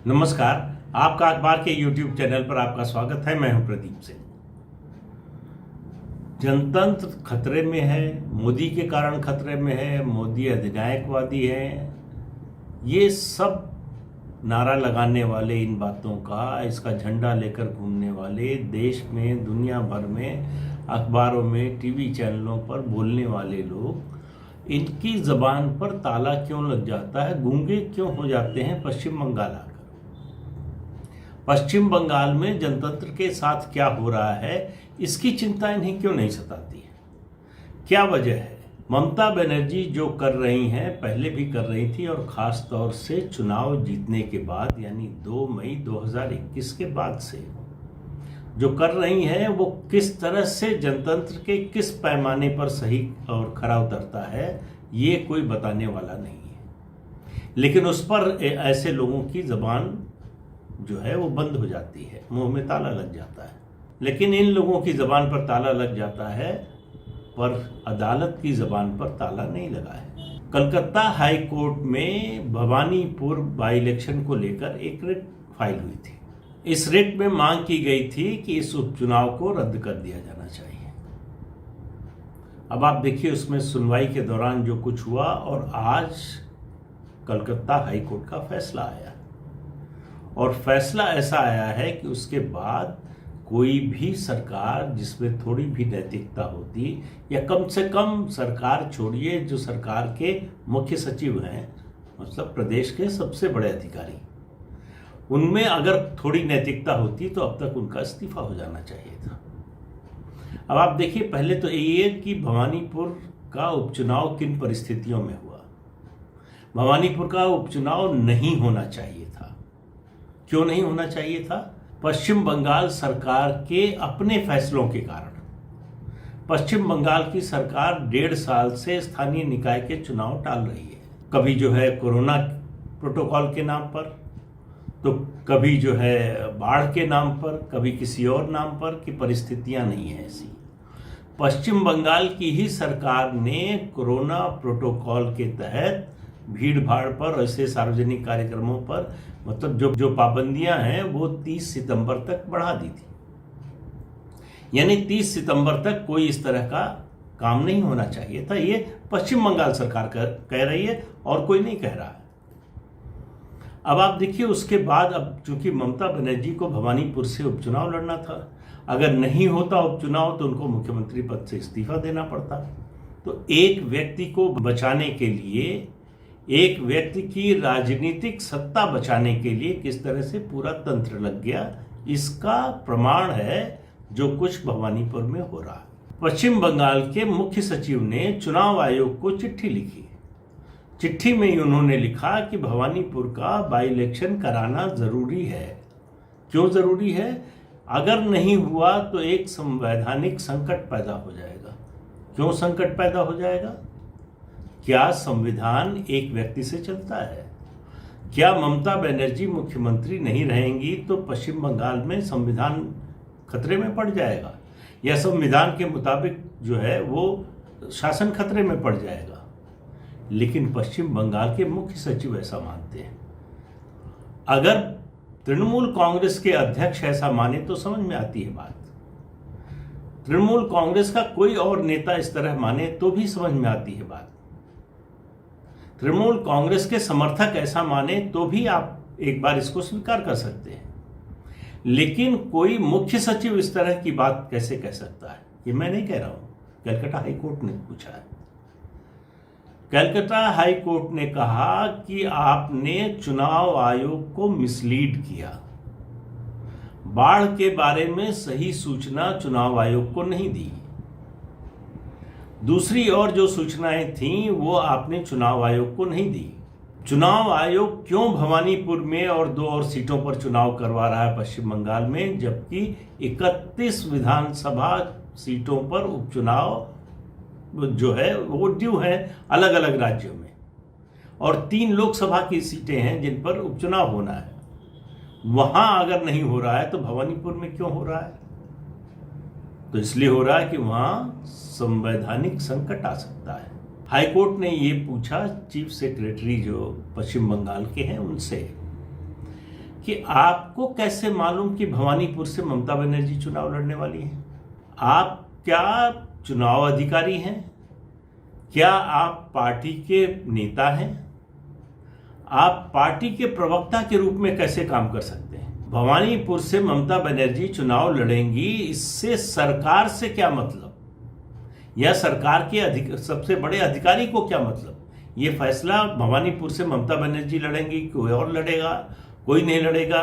नमस्कार। आपका अखबार के YouTube चैनल पर आपका स्वागत है। मैं हूं प्रदीप सिंह। जनतंत्र खतरे में है, मोदी के कारण खतरे में है, मोदी अधिनायकवादी है। ये सब नारा लगाने वाले, इन बातों का, इसका झंडा लेकर घूमने वाले, देश में दुनिया भर में अखबारों में टीवी चैनलों पर बोलने वाले लोग, इनकी जबान पर ताला क्यों लग जाता है, गूंगे क्यों हो जाते हैं पश्चिम बंगाल आकर। पश्चिम बंगाल में जनतंत्र के साथ क्या हो रहा है, इसकी चिंता इन्हें क्यों नहीं सताती है? क्या वजह है? ममता बनर्जी जो कर रही हैं, पहले भी कर रही थी, और ख़ास तौर से चुनाव जीतने के बाद, यानी 2 मई 2021 के बाद से जो कर रही हैं, वो किस तरह से जनतंत्र के किस पैमाने पर सही और खरा उतरता है, ये कोई बताने वाला नहीं है। लेकिन उस पर ऐसे लोगों की ज़बान जो है वो बंद हो जाती है, मुंह में ताला लग जाता है। लेकिन इन लोगों की ज़बान पर ताला लग जाता है, पर अदालत की ज़बान पर ताला नहीं लगा है। कलकत्ता हाई कोर्ट में भवानीपुर बाई इलेक्शन को लेकर एक रिट फाइल हुई थी। इस रिट में मांग की गई थी कि इस उपचुनाव को रद्द कर दिया जाना चाहिए। अब आप देखिए उसमें सुनवाई के दौरान जो कुछ हुआ, और आज कलकत्ता हाई कोर्ट का फैसला आया, और फैसला ऐसा आया है कि उसके बाद कोई भी सरकार जिसमें थोड़ी भी नैतिकता होती, या कम से कम सरकार छोड़िए, जो सरकार के मुख्य सचिव हैं, मतलब प्रदेश के सबसे बड़े अधिकारी, उनमें अगर थोड़ी नैतिकता होती तो अब तक उनका इस्तीफा हो जाना चाहिए था। अब आप देखिए, पहले तो ये कि भवानीपुर का उपचुनाव किन परिस्थितियों में हुआ। भवानीपुर का उपचुनाव नहीं होना चाहिए था। क्यों नहीं होना चाहिए था? पश्चिम बंगाल सरकार के अपने फैसलों के कारण। पश्चिम बंगाल की सरकार 1.5 साल से स्थानीय निकाय के चुनाव टाल रही है। कभी जो है कोरोना प्रोटोकॉल के नाम पर, तो कभी जो है बाढ़ के नाम पर, कभी किसी और नाम पर, कि परिस्थितियां नहीं है ऐसी। पश्चिम बंगाल की ही सरकार ने कोरोना प्रोटोकॉल के तहत भीड़ भाड़ पर, ऐसे सार्वजनिक कार्यक्रमों पर, मतलब जो पाबंदियां हैं, वो 30 सितंबर तक बढ़ा दी थी। यानी 30 सितंबर तक कोई इस तरह का काम नहीं होना चाहिए था। ये पश्चिम बंगाल सरकार कह रही है, और कोई नहीं कह रहा है। अब आप देखिए उसके बाद, अब चूंकि ममता बनर्जी को भवानीपुर से उपचुनाव लड़ना था, अगर नहीं होता उपचुनाव तो उनको मुख्यमंत्री पद से इस्तीफा देना पड़ता। तो एक व्यक्ति को बचाने के लिए, एक व्यक्ति की राजनीतिक सत्ता बचाने के लिए किस तरह से पूरा तंत्र लग गया, इसका प्रमाण है जो कुछ भवानीपुर में हो रहा है। पश्चिम बंगाल के मुख्य सचिव ने चुनाव आयोग को चिट्ठी लिखी। चिट्ठी में ही उन्होंने लिखा कि भवानीपुर का बाई इलेक्शन कराना जरूरी है। क्यों जरूरी है? अगर नहीं हुआ तो एक संवैधानिक संकट पैदा हो जाएगा। क्यों संकट पैदा हो जाएगा? क्या संविधान एक व्यक्ति से चलता है? क्या ममता बनर्जी मुख्यमंत्री नहीं रहेंगी तो पश्चिम बंगाल में संविधान खतरे में पड़ जाएगा, या संविधान के मुताबिक जो है वो शासन खतरे में पड़ जाएगा? लेकिन पश्चिम बंगाल के मुख्य सचिव ऐसा मानते हैं। अगर तृणमूल कांग्रेस के अध्यक्ष ऐसा माने तो समझ में आती है बात। तृणमूल कांग्रेस का कोई और नेता इस तरह माने तो भी समझ में आती है बात। तृणमूल कांग्रेस के समर्थक ऐसा माने तो भी आप एक बार इसको स्वीकार कर सकते हैं। लेकिन कोई मुख्य सचिव इस तरह की बात कैसे कह सकता है? ये मैं नहीं कह रहा हूं, कलकत्ता हाई कोर्ट ने पूछा है। कलकत्ता हाई कोर्ट ने कहा कि आपने चुनाव आयोग को मिसलीड किया। बाढ़ के बारे में सही सूचना चुनाव आयोग को नहीं दी। दूसरी और जो सूचनाएं थीं वो आपने चुनाव आयोग को नहीं दी। चुनाव आयोग क्यों भवानीपुर में और 2 और सीटों पर चुनाव करवा रहा है पश्चिम बंगाल में, जबकि 31 विधानसभा सीटों पर उपचुनाव जो है वो ड्यू है अलग अलग राज्यों में, और 3 लोकसभा की सीटें हैं जिन पर उपचुनाव होना है। वहां अगर नहीं हो रहा है तो भवानीपुर में क्यों हो रहा है? तो इसलिए हो रहा है कि वहां संवैधानिक संकट आ सकता है। हाईकोर्ट ने ये पूछा चीफ सेक्रेटरी जो पश्चिम बंगाल के हैं उनसे कि आपको कैसे मालूम कि भवानीपुर से ममता बनर्जी चुनाव लड़ने वाली है? आप क्या चुनाव अधिकारी हैं? क्या आप पार्टी के नेता हैं? आप पार्टी के प्रवक्ता के रूप में कैसे काम कर सकते हैं? भवानीपुर से ममता बनर्जी चुनाव लड़ेंगी, इससे सरकार से क्या मतलब, या सरकार के सबसे बड़े अधिकारी को क्या मतलब? ये फैसला भवानीपुर से ममता बनर्जी लड़ेंगी, कोई और लड़ेगा, कोई नहीं लड़ेगा,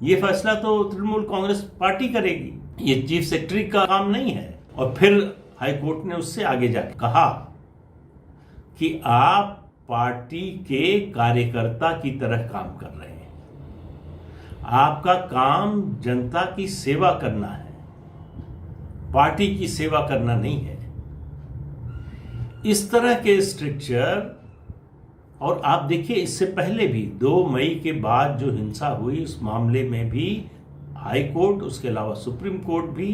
ये फैसला तो तृणमूल कांग्रेस पार्टी करेगी। ये चीफ सेक्रेटरी का काम नहीं है। और फिर हाईकोर्ट ने उससे आगे जाकर कहा कि आप पार्टी के कार्यकर्ता की तरह काम कर रहे हैं, आपका काम जनता की सेवा करना है, पार्टी की सेवा करना नहीं है। इस तरह के स्ट्रक्चर, और आप देखिए इससे पहले भी 2 मई के बाद जो हिंसा हुई उस मामले में भी हाई कोर्ट, उसके अलावा सुप्रीम कोर्ट भी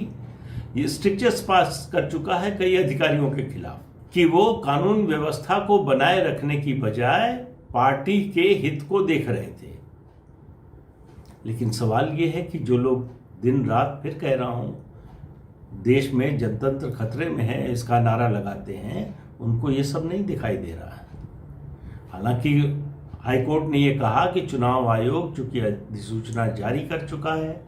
ये स्ट्रिक्चर्स पास कर चुका है कई अधिकारियों के खिलाफ कि वो कानून व्यवस्था को बनाए रखने की बजाय पार्टी के हित को देख रहे थे। लेकिन सवाल ये है कि जो लोग दिन रात, फिर कह रहा हूं, देश में जनतंत्र खतरे में है इसका नारा लगाते हैं, उनको ये सब नहीं दिखाई दे रहा है। हालांकि हाईकोर्ट ने यह कहा कि चुनाव आयोग चूंकि अधिसूचना जारी कर चुका है,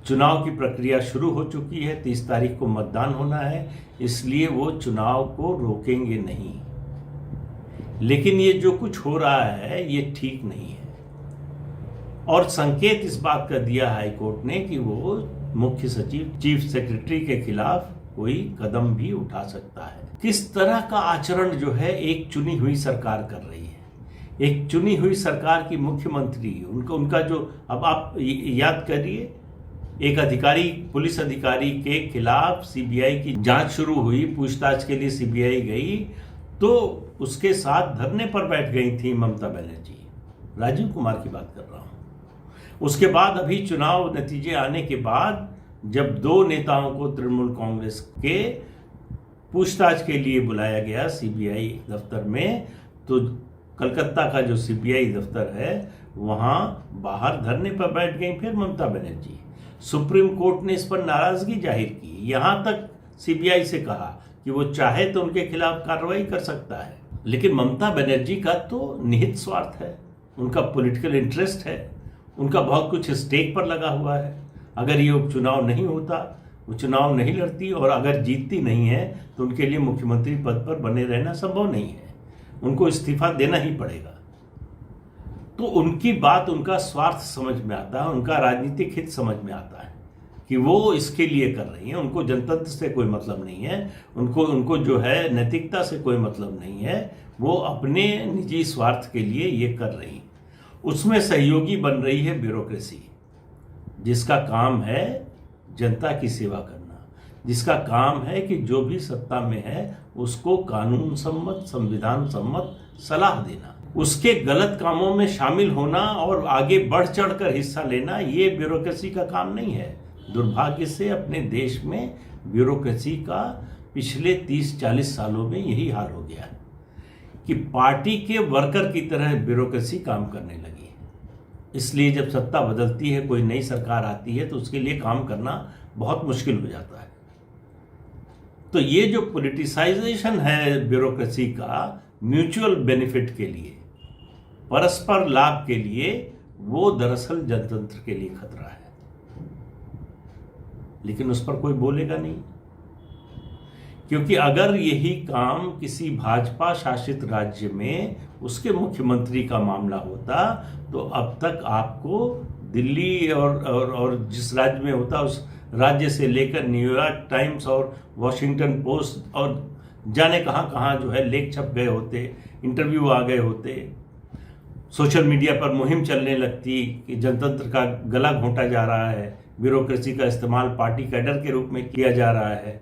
चुनाव की प्रक्रिया शुरू हो चुकी है, 30 तारीख को मतदान होना है, इसलिए वो चुनाव को रोकेंगे नहीं। लेकिन ये जो कुछ हो रहा है ये ठीक नहीं है, और संकेत इस बात का दिया हाईकोर्ट ने कि वो मुख्य सचिव, चीफ सेक्रेटरी के खिलाफ कोई कदम भी उठा सकता है। किस तरह का आचरण जो है एक चुनी हुई सरकार कर रही है, एक चुनी हुई सरकार की मुख्यमंत्री, उनका जो, अब आप याद करिए, एक अधिकारी, पुलिस अधिकारी के खिलाफ सीबीआई की जांच शुरू हुई, पूछताछ के लिए सीबीआई गई, तो उसके साथ धरने पर बैठ गई थी ममता बनर्जी। राजीव कुमार की बात कर रहा हूं। उसके बाद अभी चुनाव नतीजे आने के बाद जब 2 नेताओं को तृणमूल कांग्रेस के पूछताछ के लिए बुलाया गया सीबीआई दफ्तर में, तो कलकत्ता का जो सीबीआई दफ्तर है वहां बाहर धरने पर बैठ गई फिर ममता बनर्जी। सुप्रीम कोर्ट ने इस पर नाराजगी जाहिर की, यहां तक सीबीआई से कहा कि वो चाहे तो उनके खिलाफ कार्रवाई कर सकता है। लेकिन ममता बनर्जी का तो निहित स्वार्थ है, उनका पॉलिटिकल इंटरेस्ट है, उनका बहुत कुछ स्टेक पर लगा हुआ है। अगर ये उपचुनाव नहीं होता, वो चुनाव नहीं लड़ती, और अगर जीतती नहीं है तो उनके लिए मुख्यमंत्री पद पर बने रहना संभव नहीं है, उनको इस्तीफा देना ही पड़ेगा। तो उनकी बात, उनका स्वार्थ समझ में आता है, उनका राजनीतिक हित समझ में आता है कि वो इसके लिए कर रही हैं। उनको जनतंत्र से कोई मतलब नहीं है, उनको जो है नैतिकता से कोई मतलब नहीं है, वो अपने निजी स्वार्थ के लिए ये कर रही। उसमें सहयोगी बन रही है ब्यूरोक्रेसी, जिसका काम है जनता की सेवा करना, जिसका काम है कि जो भी सत्ता में है उसको कानून सम्मत, संविधान सम्मत सलाह देना, उसके गलत कामों में शामिल होना और आगे बढ़ चढ़कर हिस्सा लेना, ये ब्यूरोक्रेसी का काम नहीं है। दुर्भाग्य से अपने देश में ब्यूरोक्रेसी का पिछले 30-40 सालों में यही हाल हो गया है कि पार्टी के वर्कर की तरह ब्यूरोक्रेसी काम करने लगी है। इसलिए जब सत्ता बदलती है, कोई नई सरकार आती है, तो उसके लिए काम करना बहुत मुश्किल हो जाता है। तो ये जो पॉलिटिसाइजेशन है ब्यूरोक्रेसी का म्यूचुअल बेनिफिट के लिए, परस्पर लाभ के लिए, वो दरअसल जनतंत्र के लिए खतरा है। लेकिन उस पर कोई बोलेगा नहीं, क्योंकि अगर यही काम किसी भाजपा शासित राज्य में उसके मुख्यमंत्री का मामला होता तो अब तक आपको दिल्ली और जिस राज्य में होता उस राज्य से लेकर न्यूयॉर्क टाइम्स और वॉशिंगटन पोस्ट और जाने कहाँ कहाँ जो है लेख छप गए होते, इंटरव्यू आ गए होते, सोशल मीडिया पर मुहिम चलने लगती कि जनतंत्र का गला घोंटा जा रहा है, ब्यूरोक्रेसी का इस्तेमाल पार्टी कैडर के रूप में किया जा रहा है।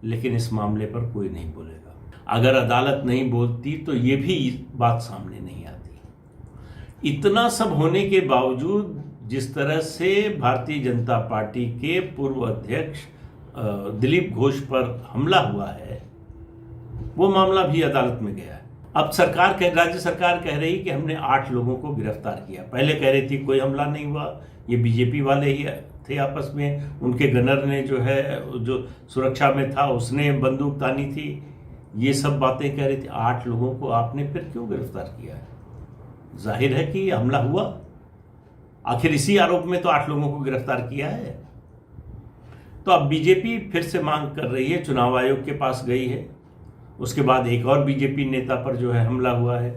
लेकिन इस मामले पर कोई नहीं बोलेगा। अगर अदालत नहीं बोलती तो ये भी बात सामने नहीं आती। इतना सब होने के बावजूद जिस तरह से भारतीय जनता पार्टी के पूर्व अध्यक्ष दिलीप घोष पर हमला हुआ है, वो मामला भी अदालत में गया है। अब राज्य सरकार कह रही कि हमने 8 लोगों को गिरफ्तार किया। पहले कह रही थी कोई हमला नहीं हुआ, ये बीजेपी वाले ही थे आपस में, उनके गनर ने जो है जो सुरक्षा में था उसने बंदूक तानी थी, ये सब बातें कह रही थी। 8 लोगों को आपने फिर क्यों गिरफ्तार किया है? जाहिर है कि हमला हुआ, आखिर इसी आरोप में तो 8 लोगों को गिरफ्तार किया है। तो अब बीजेपी फिर से मांग कर रही है, चुनाव आयोग के पास गई है, उसके बाद एक और बीजेपी नेता पर जो है हमला हुआ है।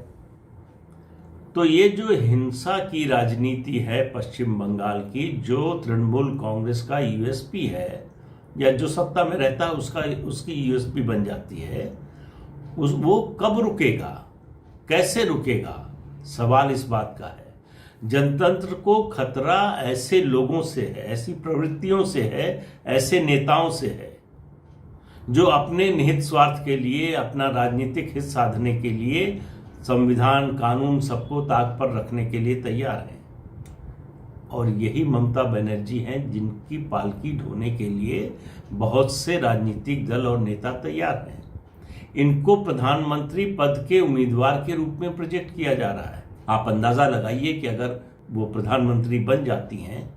तो ये जो हिंसा की राजनीति है पश्चिम बंगाल की, जो तृणमूल कांग्रेस का यूएसपी है, या जो सत्ता में रहता है उसकी यूएसपी बन जाती है, वो कब रुकेगा, कैसे रुकेगा, सवाल इस बात का है। जनतंत्र को खतरा ऐसे लोगों से है, ऐसी प्रवृत्तियों से है, ऐसे नेताओं से है जो अपने निहित स्वार्थ के लिए, अपना राजनीतिक हित साधने के लिए संविधान, कानून सबको ताक पर रखने के लिए तैयार हैं। और यही ममता बनर्जी हैं जिनकी पालकी ढोने के लिए बहुत से राजनीतिक दल और नेता तैयार हैं। इनको प्रधानमंत्री पद के उम्मीदवार के रूप में प्रोजेक्ट किया जा रहा है। आप अंदाजा लगाइए कि अगर वो प्रधानमंत्री बन जाती हैं,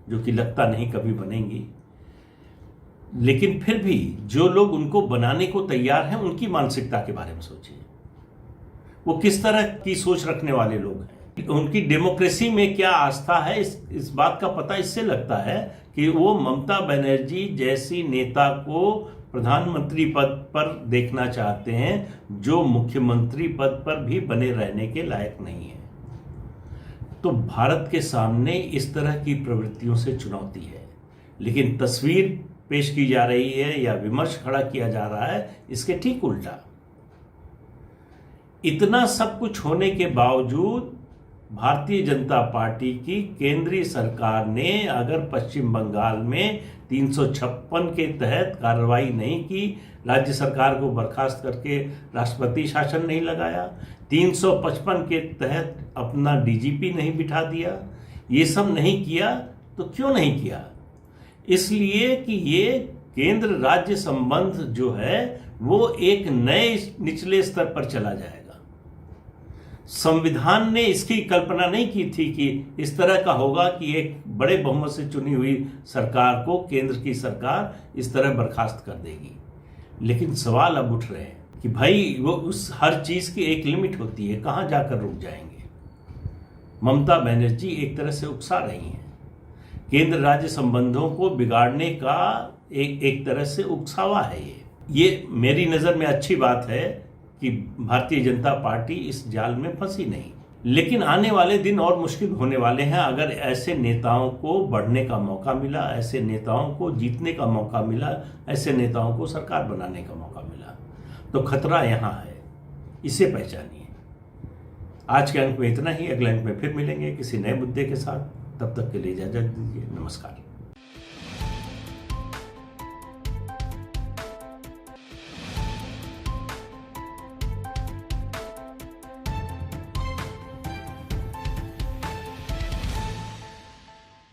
जो कि लगता नहीं कभी बनेंगी, लेकिन फिर भी जो लोग उनको बनाने को तैयार हैं उनकी मानसिकता के बारे में सोचिए, वो किस तरह की सोच रखने वाले लोग हैं, उनकी डेमोक्रेसी में क्या आस्था है। इस बात का पता इससे लगता है कि वो ममता बनर्जी जैसी नेता को प्रधानमंत्री पद पर देखना चाहते हैं, जो मुख्यमंत्री पद पर भी बने रहने के लायक नहीं है। तो भारत के सामने इस तरह की प्रवृत्तियों से चुनौती है, लेकिन तस्वीर पेश की जा रही है या विमर्श खड़ा किया जा रहा है इसके ठीक उल्टा। इतना सब कुछ होने के बावजूद भारतीय जनता पार्टी की केंद्रीय सरकार ने अगर पश्चिम बंगाल में 356 के तहत कार्रवाई नहीं की, राज्य सरकार को बर्खास्त करके राष्ट्रपति शासन नहीं लगाया, 355 के तहत अपना डीजीपी नहीं बिठा दिया, ये सब नहीं किया, तो क्यों नहीं किया? इसलिए कि ये केंद्र राज्य संबंध जो है वो एक नए निचले स्तर पर चला जाएगा। संविधान ने इसकी कल्पना नहीं की थी कि इस तरह का होगा कि एक बड़े बहुमत से चुनी हुई सरकार को केंद्र की सरकार इस तरह बर्खास्त कर देगी। लेकिन सवाल अब उठ रहे हैं कि भाई वो उस हर चीज की एक लिमिट होती है, कहां जाकर रुक जाएंगे। ममता बनर्जी एक तरह से उकसा रही हैं, केंद्र राज्य संबंधों को बिगाड़ने का एक तरह से उकसावा है। ये मेरी नजर में अच्छी बात है कि भारतीय जनता पार्टी इस जाल में फंसी नहीं, लेकिन आने वाले दिन और मुश्किल होने वाले हैं। अगर ऐसे नेताओं को बढ़ने का मौका मिला, ऐसे नेताओं को जीतने का मौका मिला, ऐसे नेताओं को सरकार बनाने का मौका मिला, तो खतरा यहाँ है, इसे पहचानिए। आज के अंक में इतना ही, अगले अंक में फिर मिलेंगे किसी नए मुद्दे के साथ। तब तक के लिए इजाजत दीजिए, नमस्कार।